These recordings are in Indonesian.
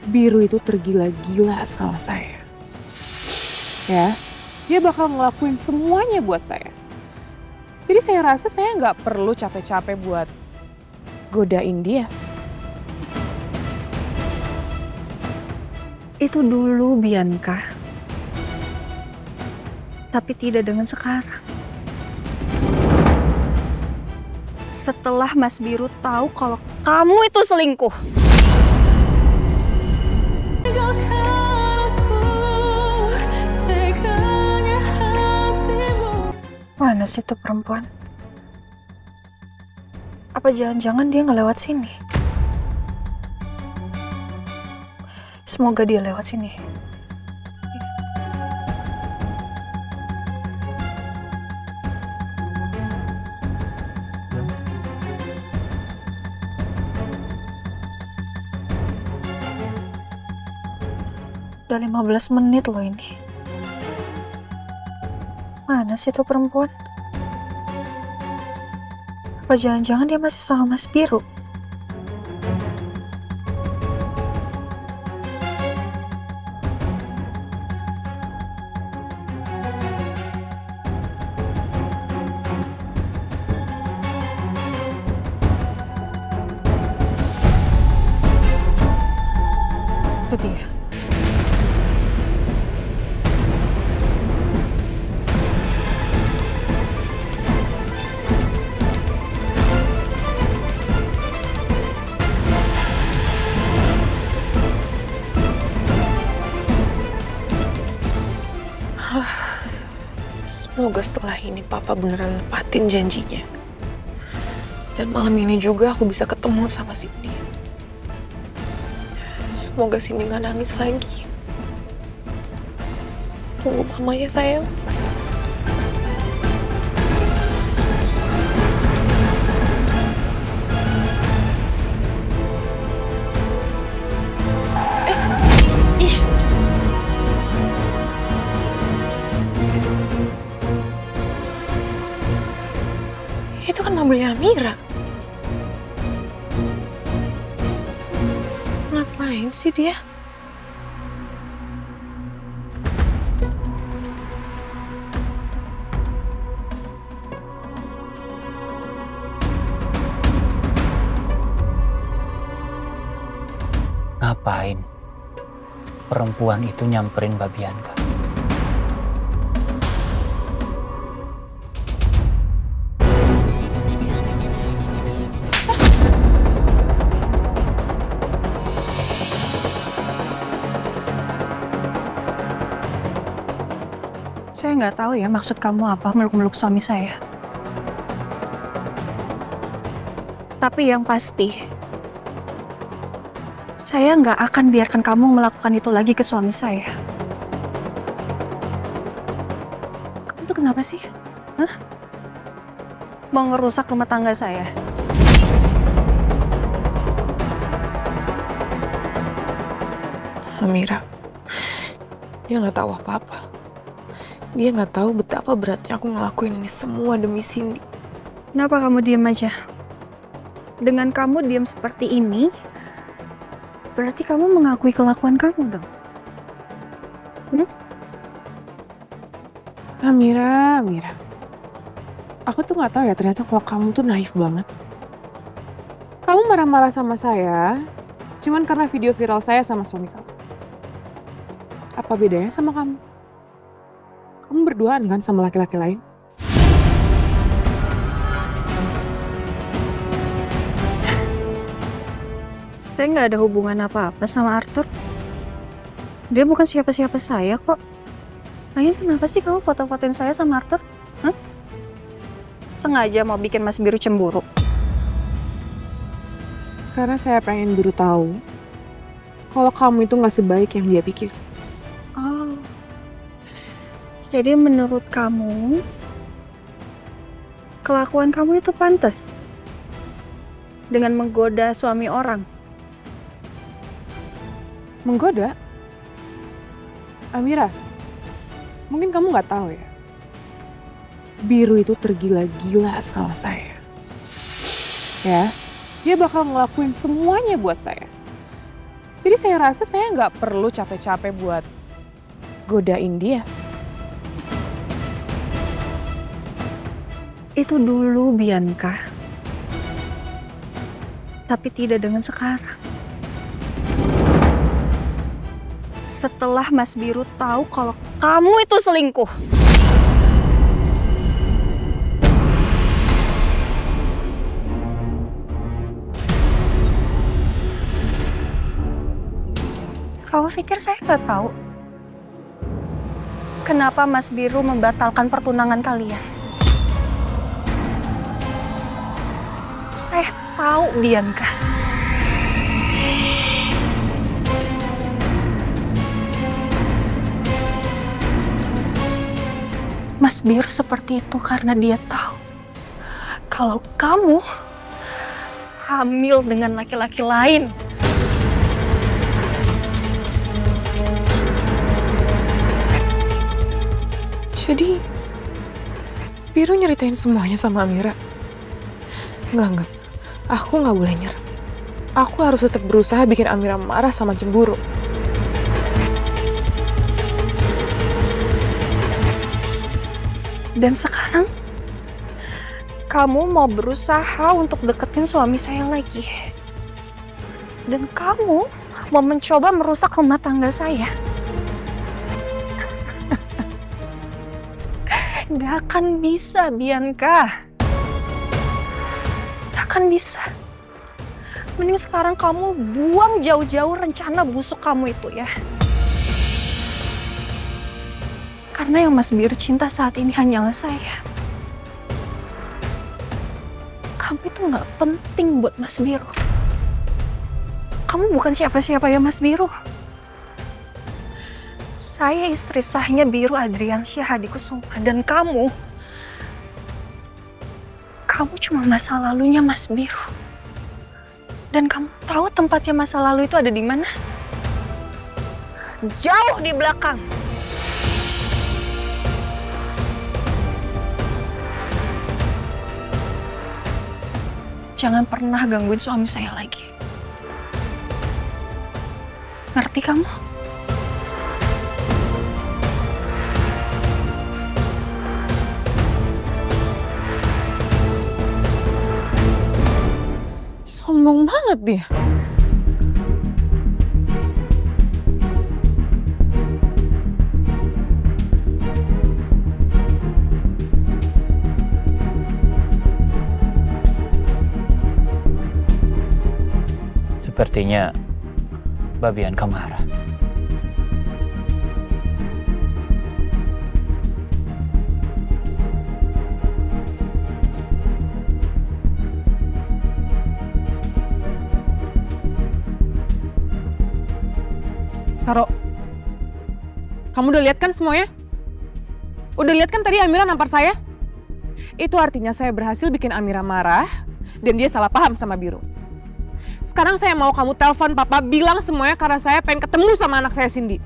Biru itu tergila-gila sama saya. Ya, dia bakal ngelakuin semuanya buat saya. Jadi saya rasa saya nggak perlu capek-capek buat godain dia. Itu dulu, Bianca. Tapi tidak dengan sekarang. Setelah Mas Biru tahu kalau kamu itu selingkuh. Mana sih itu perempuan? Apa jangan-jangan dia nggak lewat sini? Semoga dia lewat sini. Udah 15 menit loh ini. Mana sih itu perempuan? Apa jangan-jangan dia masih sama Mas Biru? Itu dia. Semoga setelah ini Papa beneran nepatin janjinya. Dan malam ini juga aku bisa ketemu sama Cindy. Semoga Cindy gak nangis lagi. Tunggu Mama ya sayang. Itu kan mobilnya Amira. Ngapain sih dia? Ngapain perempuan itu nyamperin Mbak Bianca? Saya nggak tahu ya maksud kamu apa meluk-meluk suami saya. Tapi yang pasti, saya nggak akan biarkan kamu melakukan itu lagi ke suami saya. Kamu tuh kenapa sih? Hah? Mau ngerusak rumah tangga saya? Amira, dia nggak tahu apa-apa. Dia nggak tahu betapa beratnya aku ngelakuin ini semua demi Cindy. Kenapa kamu diem aja? Dengan kamu diem seperti ini, berarti kamu mengakui kelakuan kamu dong. Amira. Aku tuh nggak tahu ya ternyata kalau kamu tuh naif banget. Kamu marah-marah sama saya, cuman karena video viral saya sama suami kamu. Apa bedanya sama kamu? Kamu berduaan kan sama laki-laki lain? Saya nggak ada hubungan apa-apa sama Arthur. Dia bukan siapa-siapa saya kok. Lagian kenapa sih kamu foto-fotoin saya sama Arthur? Hah? Sengaja mau bikin Mas Biru cemburu? Karena saya pengen Biru tahu kalau kamu itu nggak sebaik yang dia pikir. Oh. Jadi menurut kamu, kelakuan kamu itu pantas dengan menggoda suami orang? Menggoda? Amira, mungkin kamu nggak tahu ya. Biru itu tergila-gila sama saya. Ya, dia bakal ngelakuin semuanya buat saya. Jadi saya rasa saya nggak perlu capek-capek buat godain dia. Itu dulu, Bianca. Tapi tidak dengan sekarang. Setelah Mas Biru tahu kalau kamu itu selingkuh. Kamu pikir saya nggak tahu kenapa Mas Biru membatalkan pertunangan kalian? Saya tahu, Bianca. Mas Biru seperti itu karena dia tahu kalau kamu hamil dengan laki-laki lain. Jadi, Biru nyeritain semuanya sama Amira? Enggak. Aku nggak boleh nyerah. Aku harus tetap berusaha bikin Amira marah sama cemburu. Dan sekarang, kamu mau berusaha untuk deketin suami saya lagi. Dan kamu mau mencoba merusak rumah tangga saya. Gak akan bisa, Bianca. Gak akan bisa. Mending sekarang kamu buang jauh-jauh rencana busuk kamu itu ya. Karena yang Mas Biru cinta saat ini hanyalah saya. Kamu itu gak penting buat Mas Biru. Kamu bukan siapa-siapa ya Mas Biru. Saya istri sahnya Biru Adriansyah Hadikusuma. Dan kamu cuma masa lalunya Mas Biru. Dan kamu tahu tempatnya masa lalu itu ada di mana? Jauh di belakang. Jangan pernah gangguin suami saya lagi. Ngerti kamu? Sombong banget dia. Sepertinya Mbak Bianca marah. Karo, kamu udah lihat kan semuanya? Udah lihat kan tadi Amira nampar saya? Itu artinya saya berhasil bikin Amira marah dan dia salah paham sama Biru. Sekarang saya mau kamu telepon papa bilang semuanya karena saya pengen ketemu sama anak saya Cindy.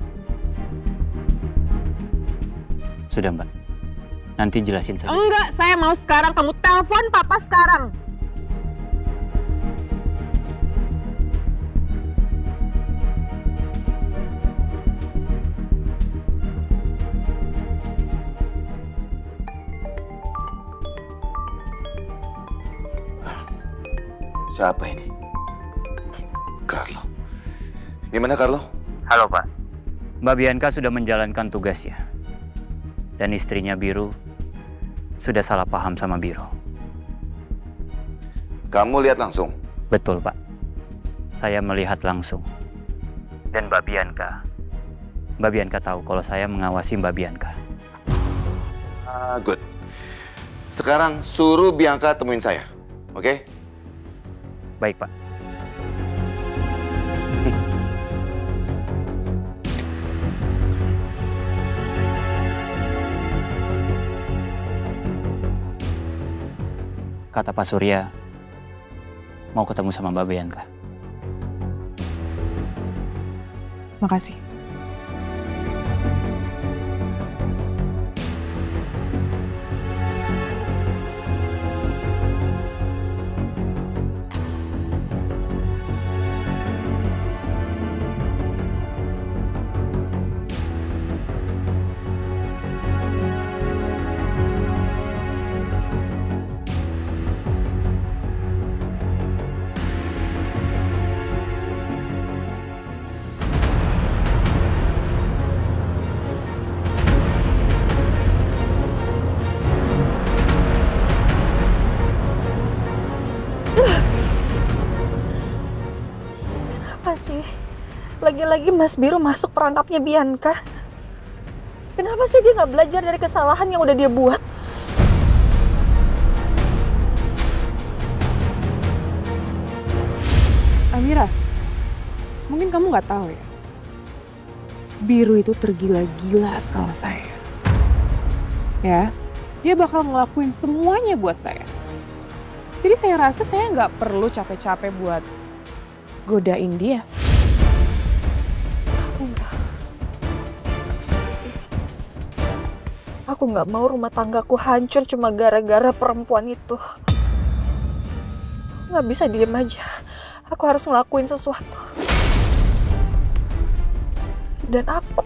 Sudah Mbak, nanti jelasin saja. Enggak, saya mau sekarang kamu telepon papa sekarang. Siapa ini? Carlo. Gimana Carlo? Halo Pak, Mbak Bianca sudah menjalankan tugasnya. Dan istrinya Biru sudah salah paham sama Biru. Kamu lihat langsung? Betul Pak, saya melihat langsung. Dan Mbak Bianca tahu kalau saya mengawasi Mbak Bianca. Good. Sekarang suruh Bianca temuin saya, oke? Baik Pak. Kata Pak Surya, mau ketemu sama Mbak Bianca. Makasih. Lagi-lagi Mas Biru masuk perangkapnya Bianca. Kenapa sih dia nggak belajar dari kesalahan yang udah dia buat? Amira, mungkin kamu nggak tahu ya. Biru itu tergila-gila sama saya. Ya, dia bakal ngelakuin semuanya buat saya. Jadi saya rasa saya nggak perlu capek-capek buat godain dia. Aku nggak mau rumah tanggaku hancur cuma gara-gara perempuan itu. Nggak bisa diem aja. Aku harus ngelakuin sesuatu. Dan aku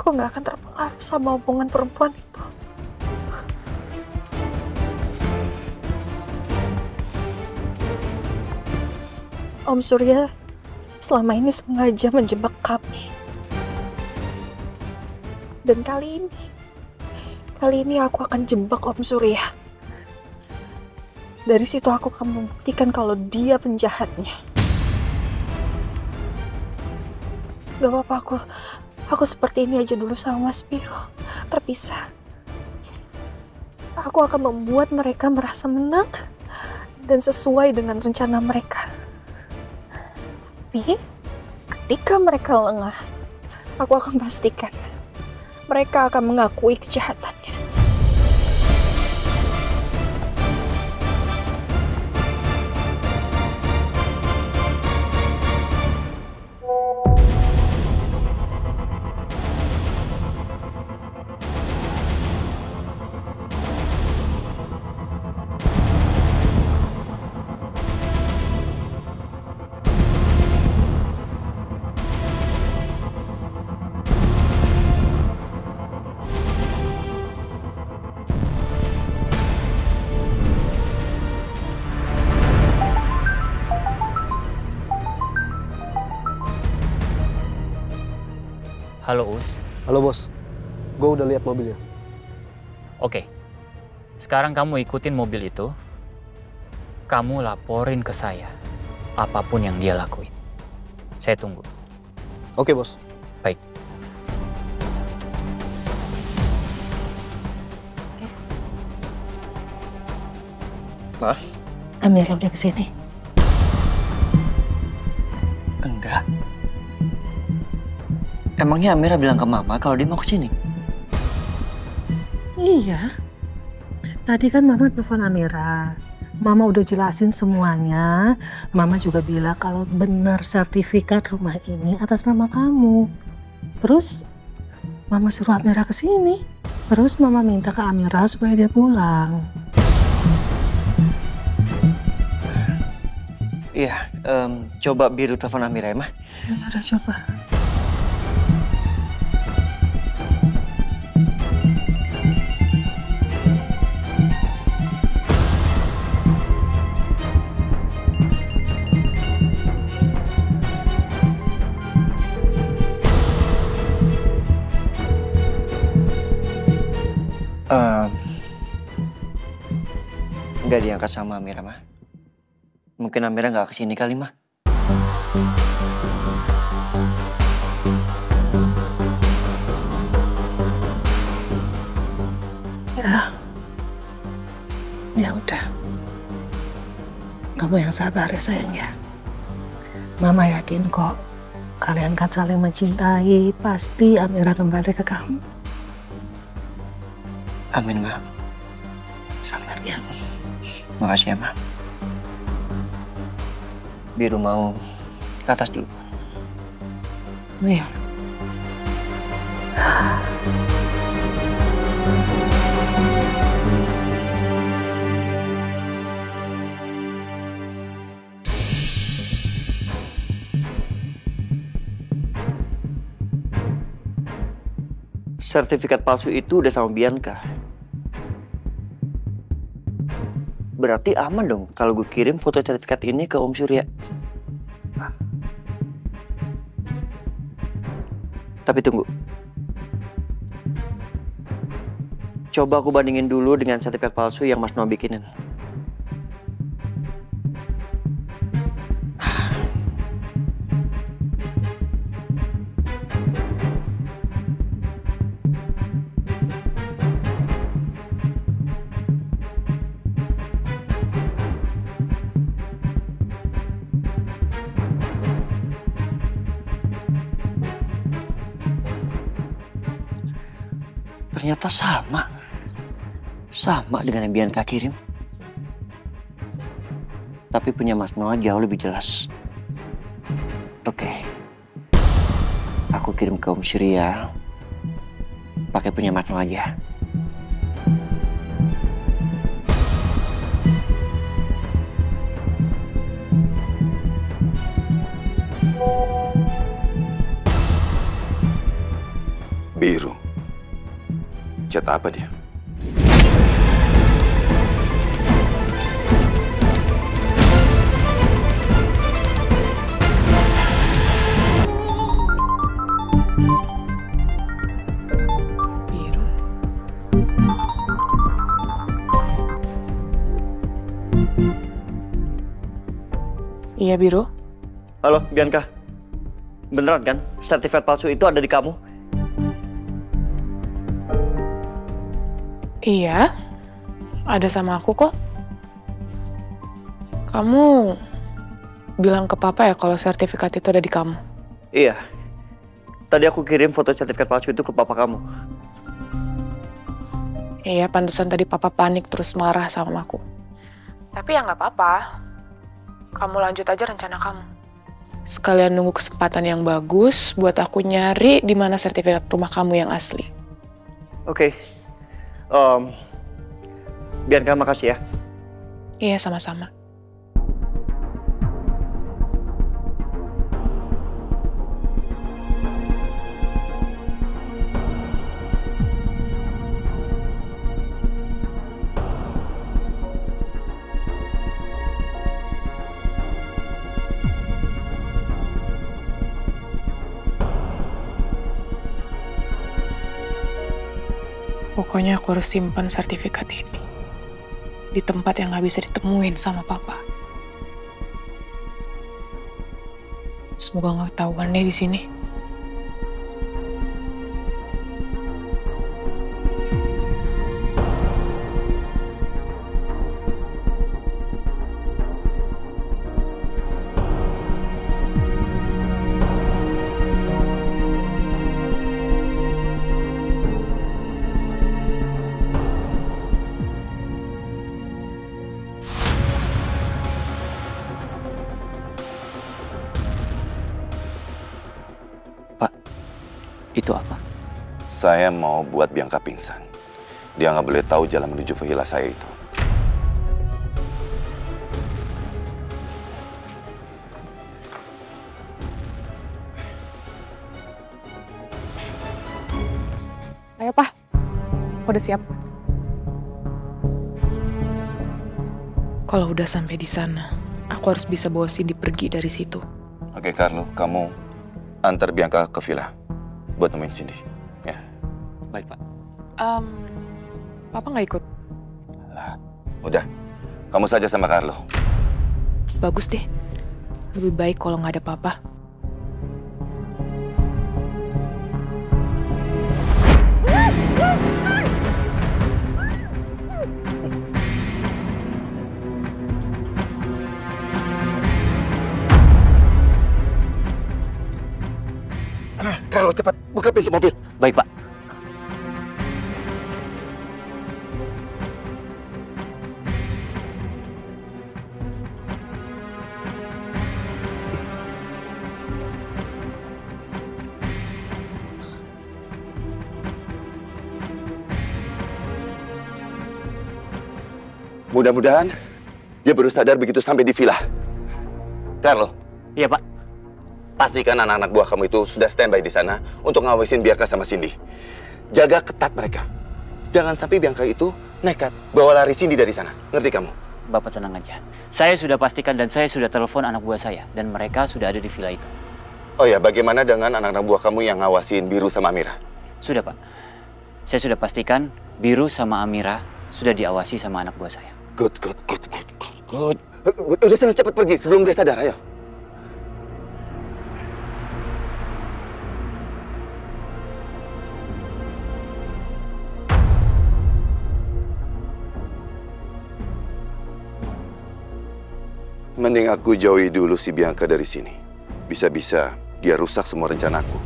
nggak akan terpengaruh sama omongan perempuan itu. Om Surya selama ini sengaja menjebak kami. Dan kali ini aku akan jebak Om Surya. Dari situ aku akan membuktikan kalau dia penjahatnya. Gak apa-apa, aku seperti ini aja dulu sama Mas Biro. Terpisah. Aku akan membuat mereka merasa menang dan sesuai dengan rencana mereka. Tapi ketika mereka lengah, aku akan pastikan mereka akan mengakui kejahatannya. Halo Us. Halo bos, gue udah lihat mobilnya. Oke, sekarang kamu ikutin mobil itu. Kamu laporin ke saya apapun yang dia lakuin. Saya tunggu. Oke bos. Baik. Ma? Amira udah kesini. Enggak. Emangnya Amira bilang ke Mama kalau dia mau kesini? Iya. Tadi kan Mama telepon Amira. Mama udah jelasin semuanya. Mama juga bilang kalau benar sertifikat rumah ini atas nama kamu. Terus Mama suruh Amira kesini. Terus Mama minta ke Amira supaya dia pulang. Iya, coba Biru telepon Amira ya, Ma. Ya udah coba. Nggak diangkat sama Amira, Ma. Mungkin Amira nggak kesini kali, Ma. Ya udah. Kamu yang sabar ya sayang ya. Mama yakin kok kalian kan saling mencintai. Pasti Amira kembali ke kamu. Amin, Ma. Sabar ya. Makasih ya, Ma. Biru mau ke atas dulu. Iya. Sertifikat palsu itu udah sama Bianca. Berarti aman dong kalau gue kirim foto sertifikat ini ke Om Surya. Tapi tunggu. Coba aku bandingin dulu dengan sertifikat palsu yang Mas Noah bikinin. Ternyata sama. Sama dengan yang Bianca kirim. Tapi punya Mas Noah jauh lebih jelas. Oke. Aku kirim ke Om Surya. Pakai punya Mas Noah aja. Biru. Chat apa dia? Biru. Iya, Biru. Halo, Bianca. Beneran kan? Sertifikat palsu itu ada di kamu? Iya, ada sama aku kok. Kamu bilang ke papa ya kalau sertifikat itu ada di kamu? Iya. Tadi aku kirim foto sertifikat palsu itu ke papa kamu. Iya, pantesan tadi papa panik terus marah sama aku. Tapi ya nggak apa-apa. Kamu lanjut aja rencana kamu. Sekalian nunggu kesempatan yang bagus buat aku nyari di mana sertifikat rumah kamu yang asli. Oke. Bianca, makasih ya. Iya, sama-sama. Pokoknya aku harus simpan sertifikat ini di tempat yang nggak bisa ditemuin sama papa. Semoga nggak ketahuan deh di sini. Itu apa? Saya mau buat Bianca pingsan. Dia nggak boleh tahu jalan menuju villa saya itu. Ayo, Pak. Aku udah siap. Kalau udah sampai di sana, aku harus bisa bawa Cindy pergi dari situ. Oke, Carlo, kamu antar Bianca ke villa buat nemuin Cindy. Ya. Baik, Pak. Papa nggak ikut? Lah, udah. Kamu saja sama Carlo. Bagus deh. Lebih baik kalau nggak ada papa. Carlo, cepat buka pintu mobil. Baik, Pak. Mudah-mudahan dia baru sadar begitu sampai di villa. Carlo. Iya, Pak. Pastikan anak-anak buah kamu itu sudah standby di sana untuk ngawasin Bianca sama Cindy. Jaga ketat mereka. Jangan sampai Bianca itu nekat bawa lari Cindy dari sana. Ngerti kamu? Bapak tenang aja. Saya sudah pastikan dan saya sudah telepon anak buah saya. Dan mereka sudah ada di villa itu. Oh ya, bagaimana dengan anak-anak buah kamu yang ngawasin Biru sama Amira? Sudah, Pak. Saya sudah pastikan Biru sama Amira sudah diawasi sama anak buah saya. Good. Udah sana cepat pergi sebelum dia sadar, ayo. Mending aku jauhi dulu si Bianca dari sini. Bisa-bisa dia rusak semua rencanaku.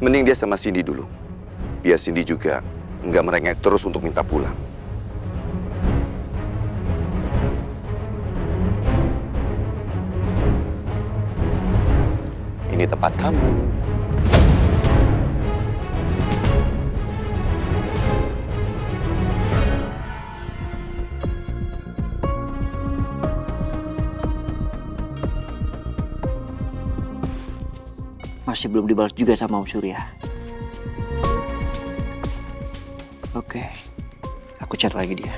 Mending dia sama Cindy dulu. Biar Cindy juga nggak merengek terus untuk minta pulang. Ini tempat kamu. Masih belum dibalas juga sama Om Surya. Oke, aku chat lagi dia.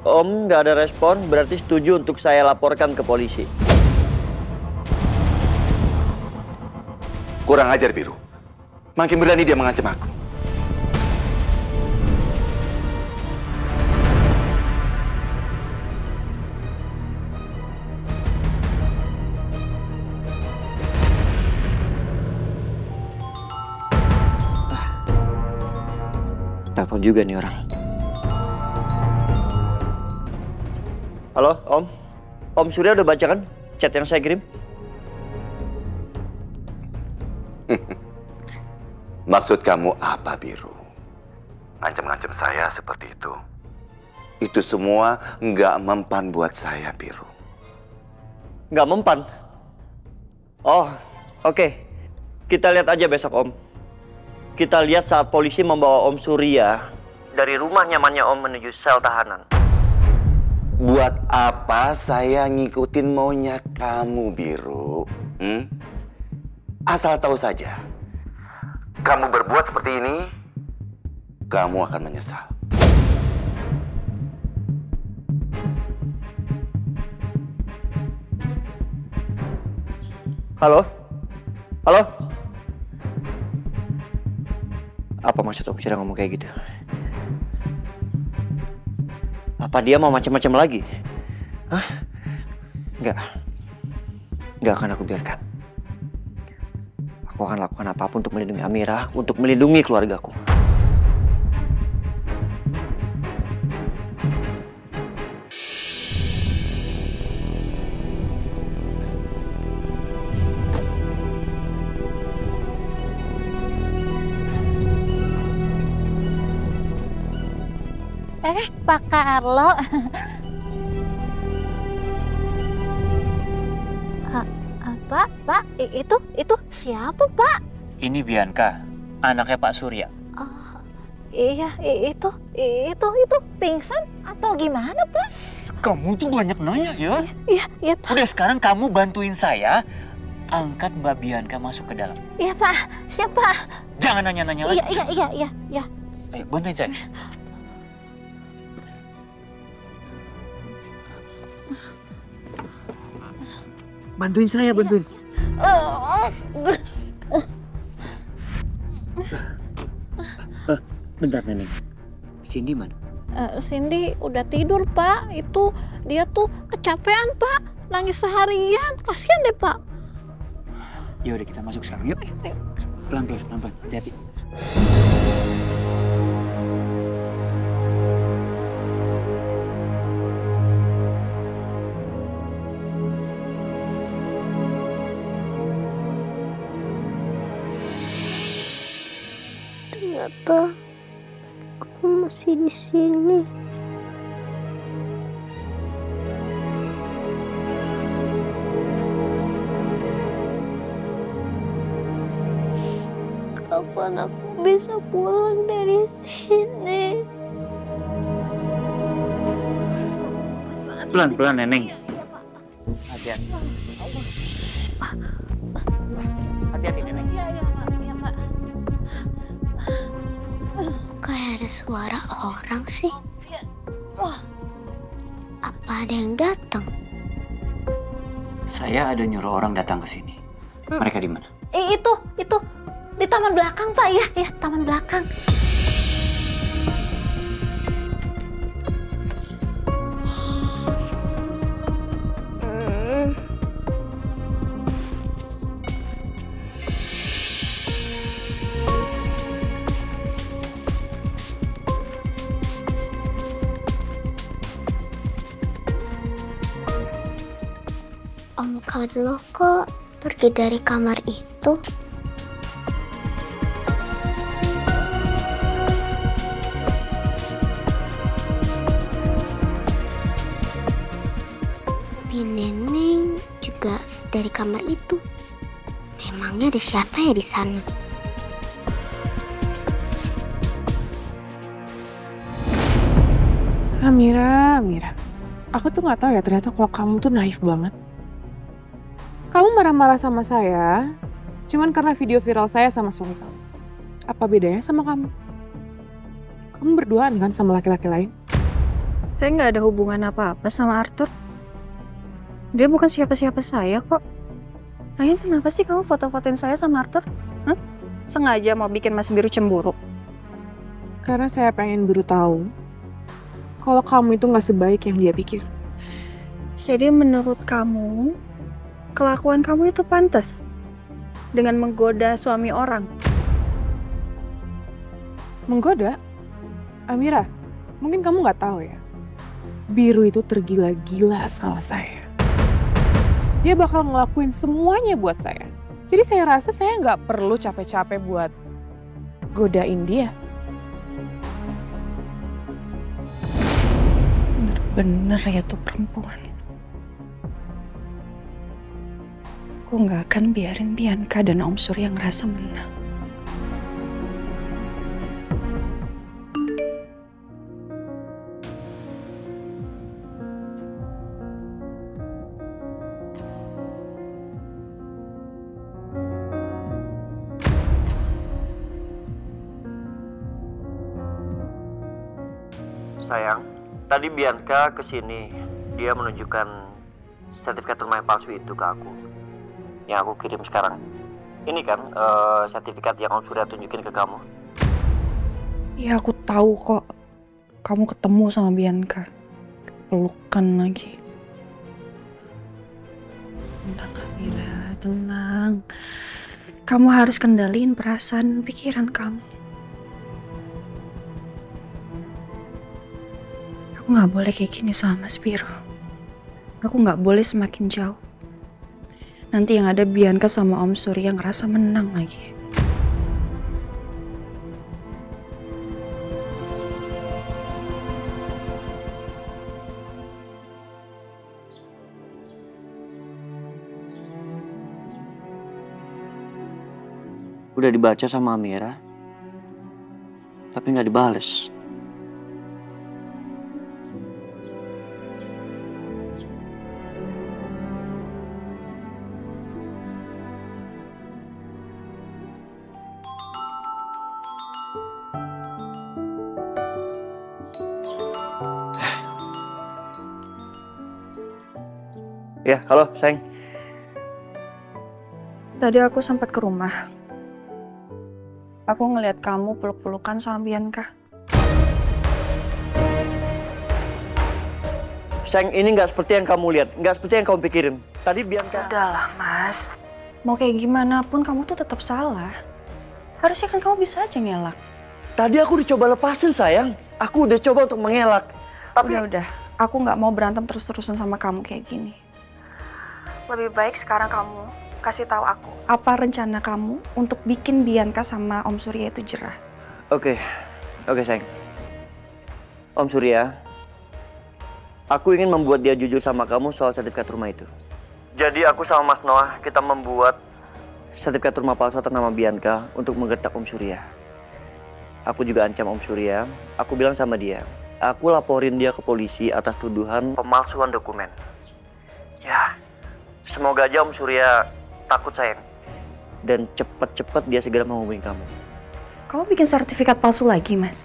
Om nggak ada respon, berarti setuju untuk saya laporkan ke polisi. Kurang ajar, Biru. Makin berani dia mengancam aku. Telepon juga nih orang. Halo, Om. Om Surya udah baca kan chat yang saya kirim? Maksud kamu apa, Biru? Ngancam-ngancam saya seperti itu. Itu semua nggak mempan buat saya, Biru. Nggak mempan? Oh, oke. Kita lihat aja besok, Om. Kita lihat saat polisi membawa Om Surya dari rumah nyamannya Om menuju sel tahanan. Buat apa saya ngikutin maunya kamu, Biru? Asal tahu saja, kamu berbuat seperti ini, kamu akan menyesal. Halo? Halo? Apa maksud Om Surya ngomong kayak gitu? Apa dia mau macam-macam lagi? Hah? Nggak akan aku biarkan. Aku akan lakukan apapun untuk melindungi Amirah, untuk melindungi keluargaku. Pak Carlo. Pak, itu siapa, Pak? Ini Bianca, anaknya Pak Surya. Oh, iya, itu pingsan atau gimana, Pak? Kamu tuh banyak nanya ya. Iya, Pak. Udah sekarang kamu bantuin saya angkat Mbak Bianca masuk ke dalam. Iya, Pak. Siapa? Jangan nanya-nanya lagi. Iya. Ayo, bantuin saya. Bantuin saya, bantuin. Bentar, Neneng. Cindy mana? Cindy udah tidur, Pak. Itu dia tuh kecapean, Pak. Nangis seharian. Kasian deh, Pak. Ya udah, kita masuk sekarang. Yuk. Pelan-pelan. Hati-hati. Ternyata aku masih di sini. Kapan aku bisa pulang dari sini? Pelan-pelan, Neneng. Hati-hati. Hati-hati, Neneng. Iya, Pak. Kayak ada suara orang sih. Apa ada yang datang? Saya ada nyuruh orang datang ke sini. Mereka di mana? Itu di taman belakang, Pak. Ya, taman belakang. Tuhan lo kok pergi dari kamar itu? Bi Neneng juga dari kamar itu. Memangnya ada siapa ya di sana? Amira. Aku tuh nggak tahu ya ternyata kalau kamu tuh naif banget. Kamu marah-marah sama saya, cuman karena video viral saya sama suami kamu. Apa bedanya sama kamu? Kamu berduaan kan sama laki-laki lain? Saya nggak ada hubungan apa-apa sama Arthur. Dia bukan siapa-siapa saya kok. Lagian kenapa sih kamu foto-fotoin saya sama Arthur? Hah? Sengaja mau bikin Mas Biru cemburu? Karena saya pengen Biru tahu kalau kamu itu nggak sebaik yang dia pikir. Jadi menurut kamu, kelakuan kamu itu pantas dengan menggoda suami orang? Menggoda? Amira, mungkin kamu nggak tahu ya. Biru itu tergila-gila sama saya. Dia bakal ngelakuin semuanya buat saya. Jadi saya rasa saya nggak perlu capek-capek buat godain dia. Bener ya tuh perempuan. Aku nggak akan biarin Bianca dan Om Surya ngerasa menang. Sayang, tadi Bianca kesini, dia menunjukkan sertifikat rumah yang palsu itu ke aku. Yang aku kirim sekarang. Ini kan sertifikat yang Om Surya tunjukin ke kamu. Ya aku tahu kok. Kamu ketemu sama Bianca. Pelukan lagi. Tenang Amira, tenang. Kamu harus kendaliin perasaan pikiran kamu. Aku gak boleh kayak gini sama Mas Biru. Aku gak boleh semakin jauh. Nanti yang ada Bianca sama Om Surya ngerasa menang lagi. Udah dibaca sama Amira, tapi nggak dibales. Ya, halo, sayang. Tadi aku sempat ke rumah. Aku ngeliat kamu peluk-pelukan sama Bianca. Sayang, ini nggak seperti yang kamu lihat, nggak seperti yang kamu pikirin. Tadi Bianca... Udahlah, Mas. Mau kayak gimana pun kamu tuh tetap salah. Harusnya kan kamu bisa aja ngelak. Tadi aku udah coba lepasin, sayang. Aku udah coba untuk mengelak. Tapi... Udah. Aku nggak mau berantem terus-terusan sama kamu kayak gini. Lebih baik sekarang kamu kasih tahu aku apa rencana kamu untuk bikin Bianca sama Om Surya itu jerah. Oke, sayang. Om Surya, aku ingin membuat dia jujur sama kamu soal sertifikat rumah itu. Jadi aku sama Mas Noah, kita membuat sertifikat rumah palsu atas nama Bianca untuk menggertak Om Surya. Aku juga ancam Om Surya, aku bilang sama dia, aku laporin dia ke polisi atas tuduhan pemalsuan dokumen. Ya, semoga aja Om Surya takut, sayang. Dan cepet-cepet dia segera menghubungi kamu. Kamu bikin sertifikat palsu lagi, Mas?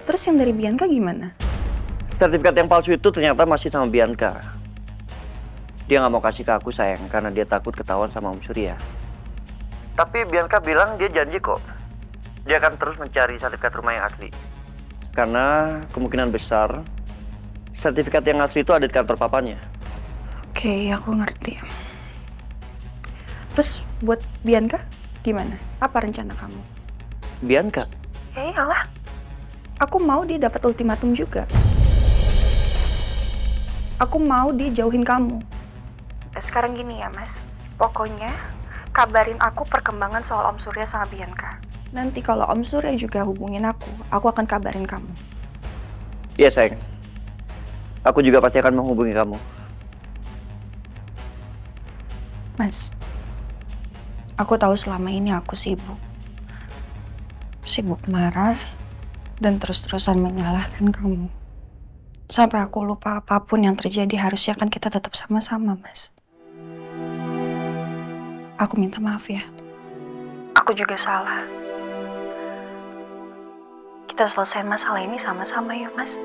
Terus yang dari Bianca gimana? Sertifikat yang palsu itu ternyata masih sama Bianca. Dia nggak mau kasih ke aku, sayang, karena dia takut ketahuan sama Om Surya. Tapi Bianca bilang dia janji kok. Dia akan terus mencari sertifikat rumah yang asli. Karena kemungkinan besar sertifikat yang asli itu ada di kantor papanya. Oke, aku ngerti. Terus buat Bianca gimana? Apa rencana kamu? Bianca? Ya iyalah. Aku mau dia dapat ultimatum juga. Aku mau dia jauhin kamu. Sekarang gini ya Mas, pokoknya kabarin aku perkembangan soal Om Surya sama Bianca. Nanti kalau Om Surya juga hubungin aku akan kabarin kamu. Iya sayang, aku juga pasti akan menghubungi kamu. Mas, aku tahu selama ini aku sibuk marah dan terus-terusan menyalahkan kamu. Sampai aku lupa apapun yang terjadi harusnya kan kita tetap sama-sama, Mas. Aku minta maaf ya. Aku juga salah. Kita selesaiin masalah ini sama-sama ya, Mas.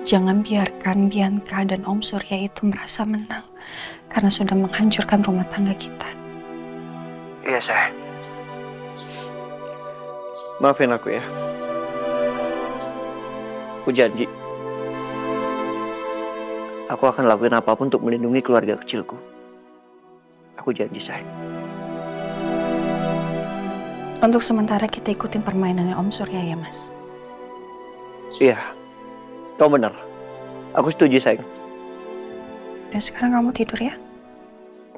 Jangan biarkan Bianca dan Om Surya itu merasa menang karena sudah menghancurkan rumah tangga kita. Iya, sayang. Maafin aku ya. Aku janji, aku akan lakuin apapun untuk melindungi keluarga kecilku. Aku janji, sayang. Untuk sementara kita ikutin permainannya Om Surya ya, Mas. Iya, kau benar. Aku setuju, sayang. Dan sekarang kamu tidur ya?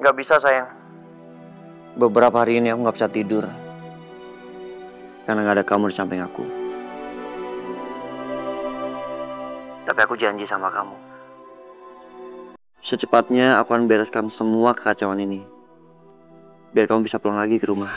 Gak bisa, sayang. Beberapa hari ini aku gak bisa tidur. Karena gak ada kamu di samping aku. Tapi aku janji sama kamu. Secepatnya aku akan bereskan semua kekacauan ini. Biar kamu bisa pulang lagi ke rumah.